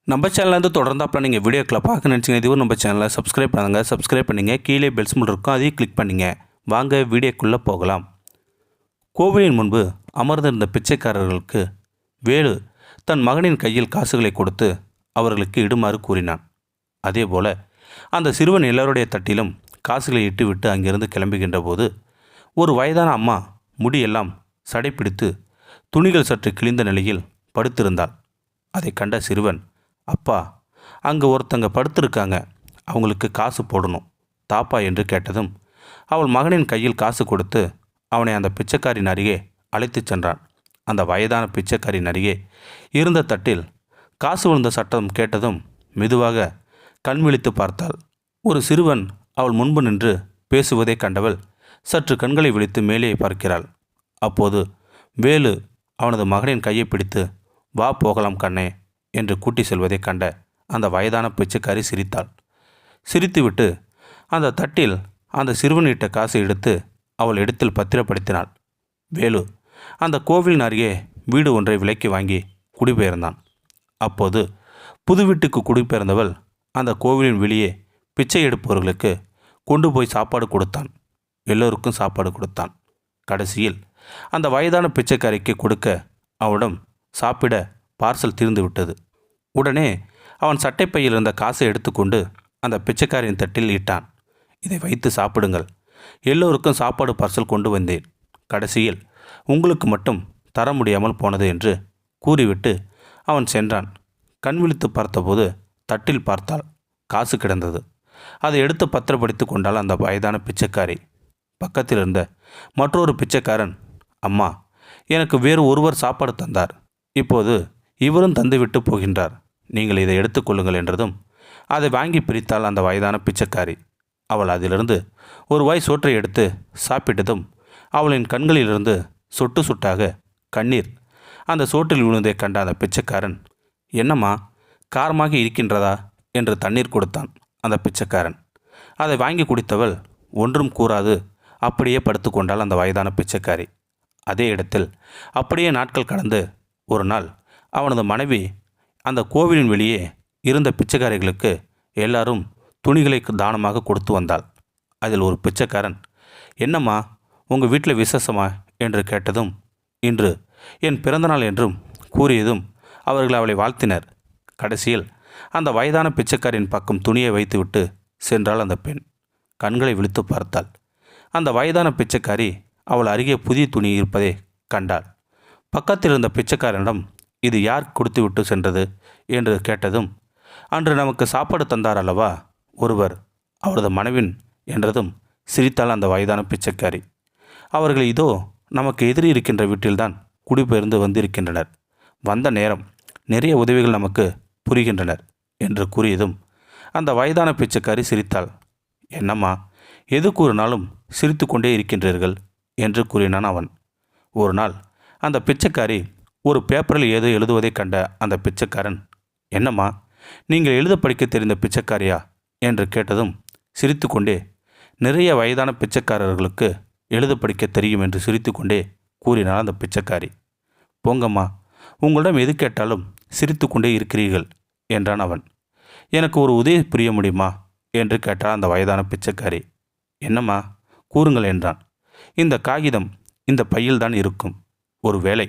நம்ம சேனல்லேருந்து தொடர்ந்தாப்பில் நீங்கள் வீடியோக்களை பார்க்க நினச்சிங்க இதுவும் நம்ம சேனலை சப்ஸ்கிரைப் பண்ணுங்கள். சப்ஸ்கிரைப் பண்ணிங்க, கீழே பெல் சிம்பல் இருக்கும், அதையும் கிளிக் பண்ணிங்க. வாங்க வீடியோக்குள்ளே போகலாம். கோவிலின் முன்பு அமர்ந்திருந்த பிச்சைக்காரர்களுக்கு வேலு தன் மகனின் கையில் காசுகளை கொடுத்து அவர்களுக்கு இடுமாறு கூறினான். அதேபோல அந்த சிறுவன் எல்லோருடைய தட்டிலும் காசுகளை இட்டுவிட்டு அங்கிருந்து கிளம்புகின்ற போது ஒரு வயதான அம்மா முடியெல்லாம் சடைப்பிடித்து துணிகள் சற்று கிழிந்த நிலையில் படுத்திருந்தாள். அதை கண்ட சிறுவன், அப்பா, அங்கே ஒருத்தங்க படுத்திருக்காங்க, அவங்களுக்கு காசு போடணும் தாப்பா என்று கேட்டதும் அவள் மகனின் கையில் காசு கொடுத்து அவனை அந்த பிச்சைக்காரின் அருகே அழைத்துச் சென்றான். அந்த வயதான பிச்சைக்காரின் அருகே இருந்த தட்டில் காசு விழுந்த சத்தம் கேட்டதும் மெதுவாக கண் விழித்து பார்த்தாள். ஒரு சிறுவன் அவள் முன்பு நின்று பேசுவதை கண்டவள் சற்று கண்களை விழித்து மேலே பார்க்கிறாள். அப்போது வேலு அவனது மகனின் கையை பிடித்து, வா போகலாம் கண்ணே என்று கூட்டி செல்வதை கண்ட அந்த வயதான பிச்சைக்காரி சிரித்தாள். சிரித்துவிட்டு அந்த தட்டில் அந்த சிறுவனிட்ட காசை எடுத்து அவள் இடத்தில் பத்திரப்படுத்தினாள். வேலு அந்த கோவிலின் அருகே வீடு ஒன்றை விலைக்கு வாங்கி குடிபெயர்ந்தான். அப்போது புது வீட்டுக்கு குடிபெயர்ந்தவள் அந்த கோவிலின் வெளியே பிச்சை எடுப்பவர்களுக்கு கொண்டு போய் சாப்பாடு கொடுத்தான். எல்லோருக்கும் சாப்பாடு கொடுத்தான். கடைசியில் அந்த வயதான பிச்சைக்காரிக்கு கொடுக்க அவனிடம் சாப்பிட பார்சல் தீர்ந்து விட்டது. உடனே அவன் சட்டைப்பையில் இருந்த காசை எடுத்துக்கொண்டு அந்த பிச்சைக்காரின் தட்டில் இட்டான். இதை வைத்து சாப்பிடுங்கள், எல்லோருக்கும் சாப்பாடு பார்சல் கொண்டு வந்தேன், கடைசியில் உங்களுக்கு மட்டும் தர முடியாமல் போனது என்று கூறிவிட்டு அவன் சென்றான். கண் விழித்து பார்த்தபோது தட்டில் பார்த்தால் காசு கிடந்தது. அதை எடுத்து பத்திரப்படுத்தி கொண்டாள் அந்த வயதான பிச்சைக்காரி. பக்கத்தில் இருந்த மற்றொரு பிச்சைக்காரன், அம்மா, எனக்கு வேறு ஒருவர் சாப்பாடு தந்தார், இப்போது இவரும் தந்துவிட்டு போகின்றார், நீங்கள் இதை எடுத்துக்கொள்ளுங்கள் என்றதும் அதை வாங்கி பிரித்தாள் அந்த வயதான பிச்சைக்காரி. அவள் அதிலிருந்து ஒரு வாய் சோற்றை எடுத்து சாப்பிட்டதும் அவளின் கண்களிலிருந்து சொட்டு சொட்டாக கண்ணீர் அந்த சோற்றில் விழுந்ததை கண்ட அந்த பிச்சைக்காரன், என்னம்மா, காரமாக இருக்கின்றதா என்று தண்ணீர் கொடுத்தான் அந்த பிச்சைக்காரன். அதை வாங்கி குடித்தவள் ஒன்றும் கூறாது அப்படியே படுத்து கொண்டாள் அந்த வயதான பிச்சைக்காரி. அதே இடத்தில் அப்படியே நாட்கள் கடந்து ஒரு நாள் அவனது மனைவி அந்த கோவிலின் வெளியே இருந்த பிச்சைக்காரிகளுக்கு எல்லாரும் துணிகளை தானமாக கொடுத்து வந்தாள். அதில் ஒரு பிச்சைக்காரன், என்னம்மா, உங்கள் வீட்டில் விசேஷமா என்று கேட்டதும், இன்று என் பிறந்தநாள் என்றும் கூறியதும் அவர்கள் அவளை வாழ்த்தினர். கடைசியில் அந்த வயதான பிச்சைக்காரின் பக்கம் துணியை வைத்துவிட்டு சென்றாள் அந்த பெண். கண்களை விழித்து பார்த்தாள். அந்த வயதான பிச்சைக்காரி அவள் அருகே புதிய துணி இருப்பதை கண்டாள். பக்கத்தில் இருந்த பிச்சைக்காரனிடம், இது யார் கொடுத்துவிட்டு சென்றது என்று கேட்டதும், அன்று நமக்கு சாப்பாடு தந்தார் அல்லவா ஒருவர், அவரது மனைவின் என்றதும் சிரித்தாள் அந்த வயதான பிச்சைக்காரி. அவர்கள் இதோ நமக்கு எதிரி இருக்கின்ற வீட்டில்தான் குடிபெயர்ந்து வந்திருக்கின்றனர், வந்த நேரம் நிறைய உதவிகள் நமக்கு புரிகின்றனர் என்று கூறியதும் அந்த வயதான பிச்சைக்காரி சிரித்தாள். என்னம்மா, எது கூறினாலும் சிரித்து கொண்டே இருக்கின்றீர்கள் என்று கூறினான் அவன். ஒரு நாள் அந்த பிச்சைக்காரி ஒரு பேப்பரில் ஏதோ எழுதுவதை கண்ட அந்த பிச்சைக்காரன், என்னம்மா, நீங்கள் எழுத படிக்க தெரிந்த பிச்சைக்காரியா என்று கேட்டதும் சிரித்து கொண்டே, நிறைய வயதான பிச்சைக்காரர்களுக்கு எழுத படிக்க தெரியும் என்று சிரித்து கொண்டே கூறினாள் அந்த பிச்சைக்காரி. போங்கம்மா, உங்களிடம் எது கேட்டாலும் சிரித்து கொண்டே இருக்கிறீர்கள் என்றான் அவன். எனக்கு ஒரு உதவி புரிய முடியுமா என்று கேட்டாள் அந்த வயதான பிச்சைக்காரி. என்னம்மா, கூறுங்கள் என்றான். இந்த காகிதம் இந்த பையில்தான் இருக்கும், ஒரு வேளை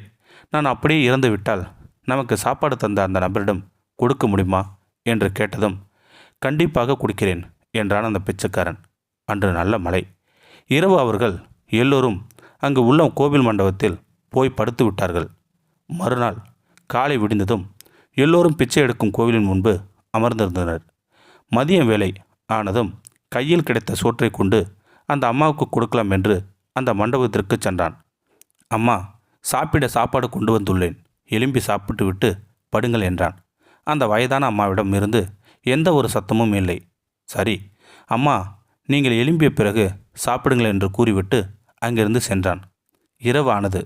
நான் அப்படியே இறந்து விட்டால் நமக்கு சாப்பாடு தந்த அந்த நபரிடம் கொடுக்க முடியுமா என்று கேட்டதும், கண்டிப்பாக கொடுக்கிறேன் என்றான் அந்த பிச்சைக்காரன். அன்று நல்ல மழை. இரவு அவர்கள் எல்லோரும் அங்கு உள்ள கோவில் மண்டபத்தில் போய் படுத்து விட்டார்கள். மறுநாள் காலை விடிந்ததும் எல்லோரும் பிச்சை எடுக்கும் கோவிலின் முன்பு அமர்ந்திருந்தனர். மதியம் வேலை ஆனதும் கையில் கிடைத்த சோற்றை கொண்டு அந்த அம்மாவுக்கு கொடுக்கலாம் என்று அந்த மண்டபத்திற்கு சென்றான். அம்மா, சாப்பிட சாப்பாடு கொண்டு வந்துள்ளேன், எலும்பி சாப்பிட்டு விட்டு படுங்கள் என்றான். அந்த வயதான அம்மாவிடம் இருந்து எந்த ஒரு சத்தமும் இல்லை. சரி அம்மா, நீங்கள் எழும்பிய பிறகு சாப்பிடுங்கள் என்று கூறிவிட்டு அங்கிருந்து சென்றான். இரவு ஆனது.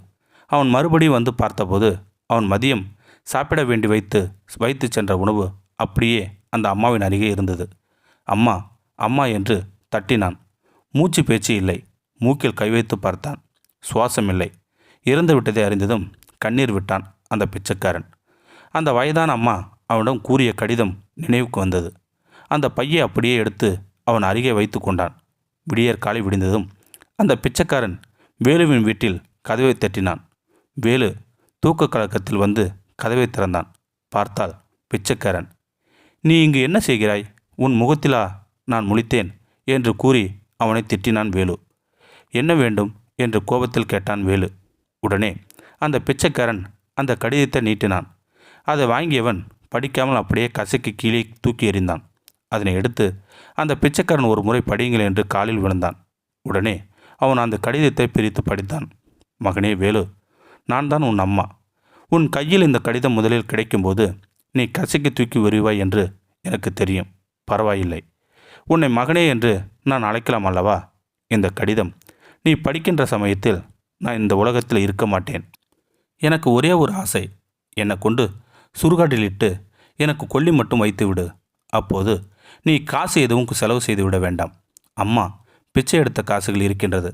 அவன் மறுபடியும் வந்து பார்த்தபோது அவன் மதியம் சாப்பிட வேண்டி வைத்து சென்ற உணவு அப்படியே அந்த அம்மாவின் அருகே இருந்தது. அம்மா, அம்மா என்று தட்டினான். மூச்சு பேச்சு இல்லை. மூக்கில் கை வைத்து பார்த்தான். சுவாசம் இல்லை. இறந்து விட்டதை அறிந்ததும் கண்ணீர் விட்டான் அந்த பிச்சைக்காரன். அந்த வயதான அம்மா அவனிடம் கூறிய கடிதம் நினைவுக்கு வந்தது. அந்த பையை அப்படியே எடுத்து அவன் அருகே வைத்து கொண்டான். விடியற் காலை விடிந்ததும் அந்த பிச்சைக்காரன் வேலுவின் வீட்டில் கதவை தட்டினான். வேலு தூக்க கலக்கத்தில் வந்து கதவை திறந்தான். பார்த்தால் பிச்சைக்காரன். நீ இங்கு என்ன செய்கிறாய்? உன் முகத்திலா நான் முழித்தேன் என்று கூறி அவனை திட்டினான் வேலு. என்ன வேண்டும் என்று கோபத்தில் கேட்டான் வேலு. உடனே அந்த பிச்சைக்காரன் அந்த கடிதத்தை நீட்டினான். அதை வாங்கியவன் படிக்காமல் அப்படியே கசைக்கு கீழே தூக்கி எறிந்தான். அதனை எடுத்து அந்த பிச்சைக்காரன் ஒரு முறை படியுங்கள் என்று காலில் விழுந்தான். உடனே அவன் அந்த கடிதத்தை பிரித்து படித்தான். மகனே வேலு, நான் தான் உன் அம்மா. உன் கையில் இந்த கடிதம் முதலில் கிடைக்கும்போது நீ கசைக்கு தூக்கி எறிவாய் என்று எனக்கு தெரியும். பரவாயில்லை, உன்னை மகனே என்று நான் அழைக்கலாம் அல்லவா? இந்த கடிதம் நீ படிக்கின்ற சமயத்தில் நான் இந்த உலகத்தில் இருக்க மாட்டேன். எனக்கு ஒரே ஒரு ஆசை, என்னை கொண்டு சுடுகாட்டில் இட்டு எனக்கு கொல்லி மட்டும் வைத்து விடு. அப்போது நீ காசு எதுவும் செலவு செய்து விட வேண்டாம். அம்மா பிச்சை எடுத்த காசுகள் இருக்கின்றது.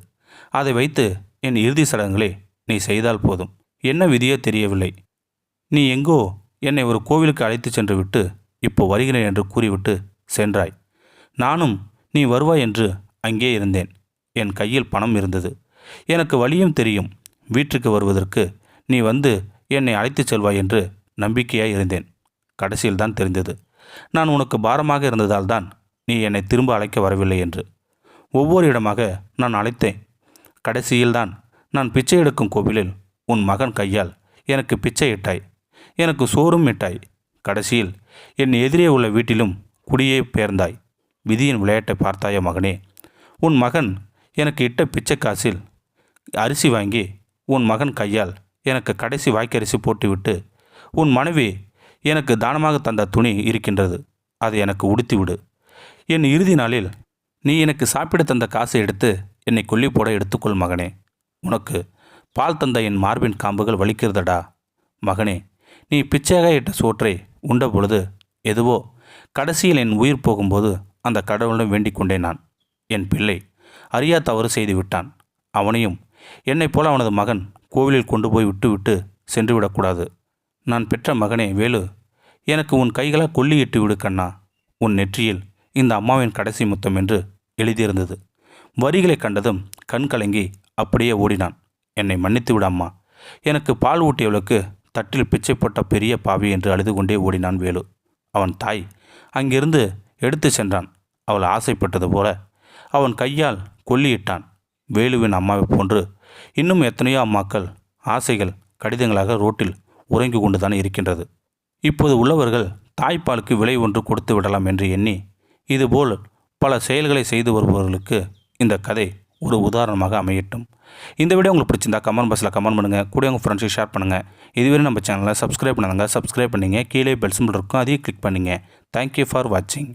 அதை வைத்து என் இறுதி சடங்குகளை நீ செய்தால் போதும். என்ன விதியோ தெரியவில்லை. நீ எங்கோ என்னை ஒரு கோவிலுக்கு அழைத்து சென்று விட்டு இப்போ வருகிறேன் என்று கூறிவிட்டு சென்றாய். நானும் நீ வருவாய் என்று அங்கே இருந்தேன். என் கையில் பணம் இருந்தது. எனக்கு வழியும் தெரியும். வீட்டுக்கு வருவதற்கு நீ வந்து என்னை அழைத்துச் செல்வாய் என்று நம்பிக்கையாய் இருந்தேன். கடைசியில் தான் தெரிந்தது நான் உனக்கு பாரமாக இருந்ததால் தான் நீ என்னை திரும்ப அழைக்க வரவில்லை என்று. ஒவ்வொரு இடமாக நான் அழைத்தேன். கடைசியில்தான் நான் பிச்சை எடுக்கும் கோவிலில் உன் மகன் கையால் எனக்கு பிச்சை இட்டாய். எனக்கு சோறும் இட்டாய். கடைசியில் என் எதிரே உள்ள வீட்டிலும் குடியே பெயர்ந்தாய். விதியின் விளையாட்டை பார்த்தாய மகனே. உன் மகன் எனக்கு இட்ட பிச்சை காசில் அரிசி வாங்கி உன் மகன் கையால் எனக்கு கடைசி வாய்க்கரிசி போட்டுவிட்டு உன் மனைவி எனக்கு தானமாக தந்த துணி இருக்கின்றது, அதை எனக்கு உடுத்திவிடு. என் இறுதி நாளில் நீ எனக்கு சாப்பிட தந்த காசை எடுத்து என்னை கொல்லி போட எடுத்துக்கொள் மகனே. உனக்கு பால் தந்த என் மார்பின் காம்புகள் வலிக்கிறதடா மகனே. நீ பிச்சையாக இட்ட சோற்றை உண்ட பொழுது எதுவோ கடைசியில் என் உயிர் போகும்போது அந்த கடவுளிடம் வேண்டிக் கொண்டேன். நான் என் பிள்ளை அறியா தவறு செய்து விட்டான். அவனையும் என்னைப் போல அவனது மகன் கோவிலில் கொண்டு போய் விட்டு சென்று விடக்கூடாது. நான் பெற்ற மகனே வேலு, எனக்கு உன் கைகளால் கொல்லியிட்டு விடு கண்ணா. உன் நெற்றியில் இந்த அம்மாவின் கடைசி முத்தம் என்று எழுதியிருந்தது. வரிகளை கண்டதும் கண் கலங்கி அப்படியே ஓடினான். என்னை மன்னித்து விட அம்மா. எனக்கு பால் ஊட்டியவளுக்கு தட்டில் பிச்சை போட்ட பெரிய பாவி என்று அழுது கொண்டே ஓடினான் வேலு. அவன் தாய் அங்கிருந்து எடுத்து சென்றான். அவள் ஆசைப்பட்டது போல அவன் கையால் கொல்லியிட்டான். வேலுவின் அம்மாவை போன்று இன்னும் எத்தனையோ அம்மாக்கள் ஆசைகள் கடிதங்களாக ரோட்டில் உறங்கி கொண்டுதான் இருக்கின்றது. இப்போது உள்ளவர்கள் தாய்ப்பாலுக்கு விலை ஒன்று கொடுத்து விடலாம் என்று எண்ணி இதுபோல் பல செயல்களை செய்து வருபவர்களுக்கு இந்த கதை ஒரு உதாரணமாக அமையட்டும். இந்த வீடியோ உங்களுக்கு பிடிச்சிருந்தா கமெண்ட் பாக்ஸில் கமெண்ட் பண்ணுங்கள். கூட உங்கள் ஃப்ரெண்ட்ஸுக்கு ஷேர் பண்ணுங்கள். இதுவரை நம்ம சேனலை சப்ஸ்கிரைப் பண்ணுங்க. சப்ஸ்கிரைப் பண்ணிங்க. கீழே பெல் சிம்பல் இருக்கும், அதையும் கிளிக் பண்ணிங்க. தேங்க்யூ ஃபார் வாட்சிங்.